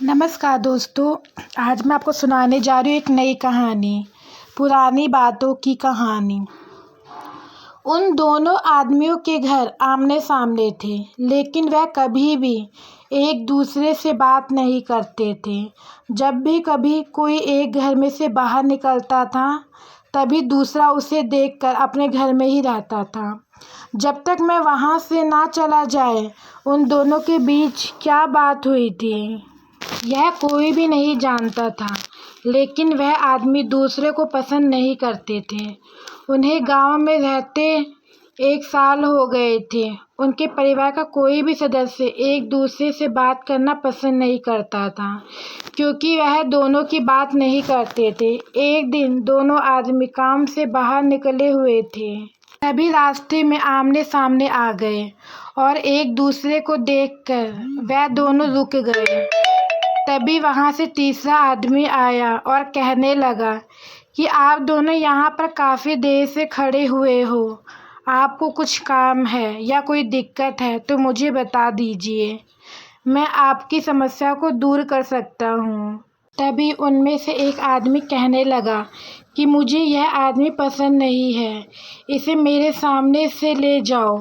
नमस्कार दोस्तों। आज मैं आपको सुनाने जा रही हूँ एक नई कहानी, पुरानी बातों की कहानी। उन दोनों आदमियों के घर आमने सामने थे, लेकिन वह कभी भी एक दूसरे से बात नहीं करते थे। जब भी कभी कोई एक घर में से बाहर निकलता था, तभी दूसरा उसे देखकर अपने घर में ही रहता था। जब तक मैं वहाँ से ना चला जाए, उन दोनों के बीच क्या बात हुई थी, यह कोई भी नहीं जानता था। लेकिन वह आदमी दूसरे को पसंद नहीं करते थे। उन्हें गांव में रहते 1 साल हो गए थे। उनके परिवार का कोई भी सदस्य एक दूसरे से बात करना पसंद नहीं करता था, क्योंकि वह दोनों की बात नहीं करते थे। एक दिन दोनों आदमी काम से बाहर निकले हुए थे, तभी रास्ते में आमने सामने आ गए और एक दूसरे को देखकर वह दोनों रुक गए। तभी वहाँ से तीसरा आदमी आया और कहने लगा कि आप दोनों यहाँ पर काफ़ी देर से खड़े हुए हो। आपको कुछ काम है या कोई दिक्कत है तो मुझे बता दीजिए, मैं आपकी समस्या को दूर कर सकता हूँ। तभी उनमें से एक आदमी कहने लगा कि मुझे यह आदमी पसंद नहीं है, इसे मेरे सामने से ले जाओ।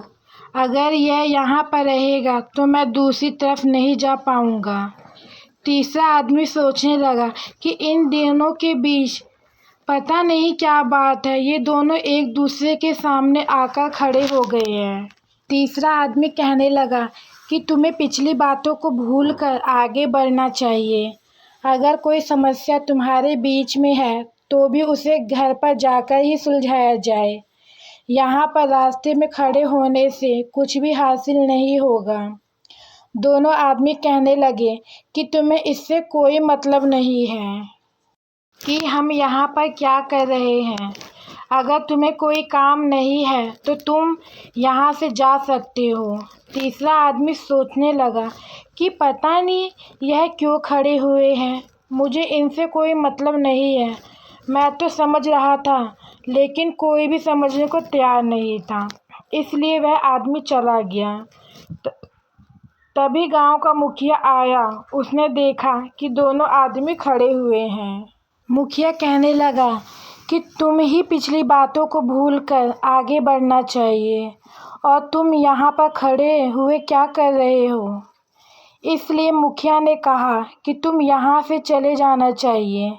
अगर यह यहाँ पर रहेगा तो मैं दूसरी तरफ नहीं जा पाऊँगा। तीसरा आदमी सोचने लगा कि इन दोनों के बीच पता नहीं क्या बात है, ये दोनों एक दूसरे के सामने आकर खड़े हो गए हैं। तीसरा आदमी कहने लगा कि तुम्हें पिछली बातों को भूलकर आगे बढ़ना चाहिए। अगर कोई समस्या तुम्हारे बीच में है तो भी उसे घर पर जाकर ही सुलझाया जाए। यहाँ पर रास्ते में खड़े होने से कुछ भी हासिल नहीं होगा। दोनों आदमी कहने लगे कि तुम्हें इससे कोई मतलब नहीं है कि हम यहाँ पर क्या कर रहे हैं। अगर तुम्हें कोई काम नहीं है तो तुम यहाँ से जा सकते हो। तीसरा आदमी सोचने लगा कि पता नहीं यह क्यों खड़े हुए हैं, मुझे इनसे कोई मतलब नहीं है। मैं तो समझ रहा था, लेकिन कोई भी समझने को तैयार नहीं था, इसलिए वह आदमी चला गया। तभी गांव का मुखिया आया। उसने देखा कि दोनों आदमी खड़े हुए हैं। मुखिया कहने लगा कि तुम ही पिछली बातों को भूलकर आगे बढ़ना चाहिए और तुम यहाँ पर खड़े हुए क्या कर रहे हो। इसलिए मुखिया ने कहा कि तुम यहाँ से चले जाना चाहिए।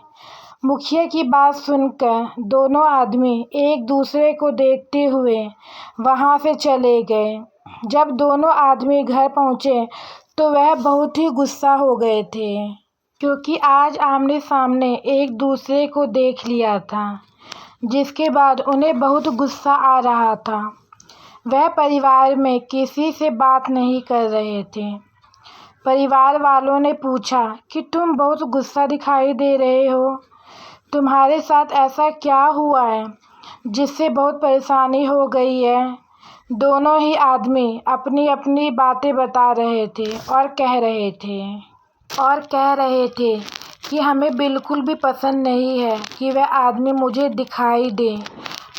मुखिया की बात सुनकर दोनों आदमी एक दूसरे को देखते हुए वहाँ से चले गए। जब दोनों आदमी घर पहुँचे तो वह बहुत ही गुस्सा हो गए थे, क्योंकि आज आमने सामने एक दूसरे को देख लिया था, जिसके बाद उन्हें बहुत गुस्सा आ रहा था। वह परिवार में किसी से बात नहीं कर रहे थे। परिवार वालों ने पूछा कि तुम बहुत गुस्सा दिखाई दे रहे हो, तुम्हारे साथ ऐसा क्या हुआ है जिससे बहुत परेशानी हो गई है। दोनों ही आदमी अपनी अपनी बातें बता रहे थे और कह रहे थे कि हमें बिल्कुल भी पसंद नहीं है कि वह आदमी मुझे दिखाई दे।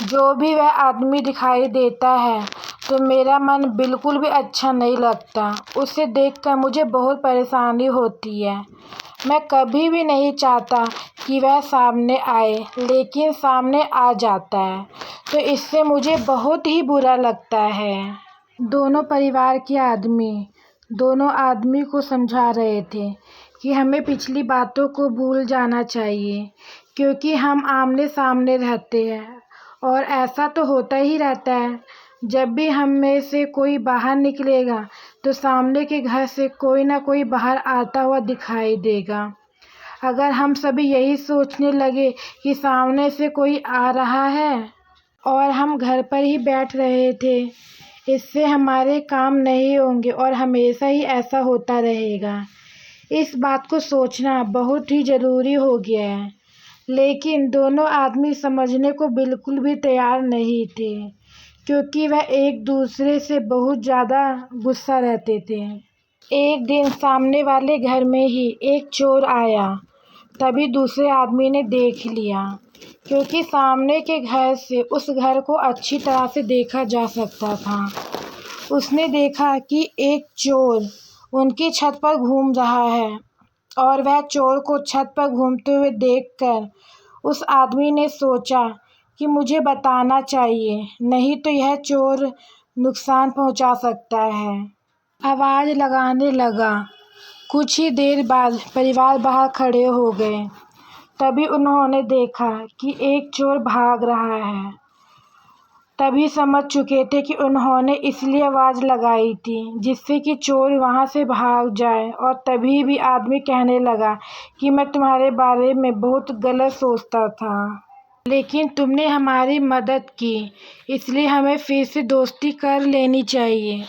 जो भी वह आदमी दिखाई देता है तो मेरा मन बिल्कुल भी अच्छा नहीं लगता। उसे देखकर मुझे बहुत परेशानी होती है। मैं कभी भी नहीं चाहता कि वह सामने आए, लेकिन सामने आ जाता है तो इससे मुझे बहुत ही बुरा लगता है। दोनों परिवार के आदमी दोनों आदमी को समझा रहे थे कि हमें पिछली बातों को भूल जाना चाहिए, क्योंकि हम आमने सामने रहते हैं और ऐसा तो होता ही रहता है। जब भी हम में से कोई बाहर निकलेगा तो सामने के घर से कोई ना कोई बाहर आता हुआ दिखाई देगा। अगर हम सभी यही सोचने लगे कि सामने से कोई आ रहा है और हम घर पर ही बैठ रहे थे, इससे हमारे काम नहीं होंगे और हमेशा ही ऐसा होता रहेगा। इस बात को सोचना बहुत ही ज़रूरी हो गया है। लेकिन दोनों आदमी समझने को बिल्कुल भी तैयार नहीं थे, क्योंकि वह एक दूसरे से बहुत ज़्यादा गुस्सा रहते थे। एक दिन सामने वाले घर में ही एक चोर आया। तभी दूसरे आदमी ने देख लिया, क्योंकि सामने के घर से उस घर को अच्छी तरह से देखा जा सकता था। उसने देखा कि एक चोर उनकी छत पर घूम रहा है और वह चोर को छत पर घूमते हुए देखकर उस आदमी ने सोचा कि मुझे बताना चाहिए, नहीं तो यह चोर नुकसान पहुंचा सकता है। आवाज़ लगाने लगा। कुछ ही देर बाद परिवार बाहर खड़े हो गए। तभी उन्होंने देखा कि एक चोर भाग रहा है। तभी समझ चुके थे कि उन्होंने इसलिए आवाज़ लगाई थी जिससे कि चोर वहाँ से भाग जाए। और तभी भी आदमी कहने लगा कि मैं तुम्हारे बारे में बहुत गलत सोचता था, लेकिन तुमने हमारी मदद की, इसलिए हमें फिर से दोस्ती कर लेनी चाहिए।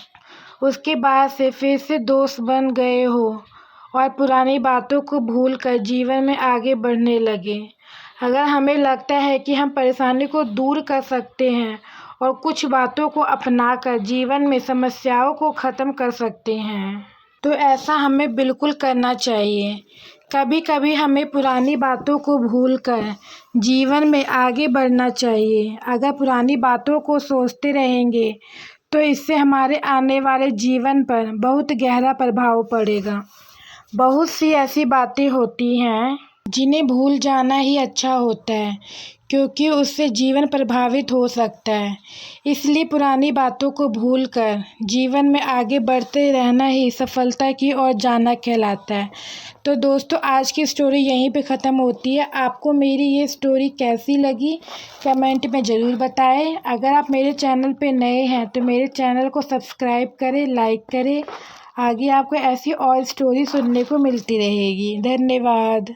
उसके बाद से फिर से दोस्त बन गए हो और पुरानी बातों को भूलकर जीवन में आगे बढ़ने लगे। अगर हमें लगता है कि हम परेशानी को दूर कर सकते हैं और कुछ बातों को अपनाकर जीवन में समस्याओं को ख़त्म कर सकते हैं, तो ऐसा हमें बिल्कुल करना चाहिए। कभी कभी हमें पुरानी बातों को भूलकर जीवन में आगे बढ़ना चाहिए। अगर पुरानी बातों को सोचते रहेंगे तो इससे हमारे आने वाले जीवन पर बहुत गहरा प्रभाव पड़ेगा। बहुत सी ऐसी बातें होती हैं जिन्हें भूल जाना ही अच्छा होता है, क्योंकि उससे जीवन प्रभावित हो सकता है। इसलिए पुरानी बातों को भूलकर जीवन में आगे बढ़ते रहना ही सफलता की ओर जाना कहलाता है। तो दोस्तों, आज की स्टोरी यहीं पे ख़त्म होती है। आपको मेरी ये स्टोरी कैसी लगी कमेंट में ज़रूर बताएं। अगर आप मेरे चैनल पे नए हैं तो मेरे चैनल को सब्सक्राइब करें, लाइक करें। आगे आपको ऐसी और स्टोरी सुनने को मिलती रहेगी। धन्यवाद।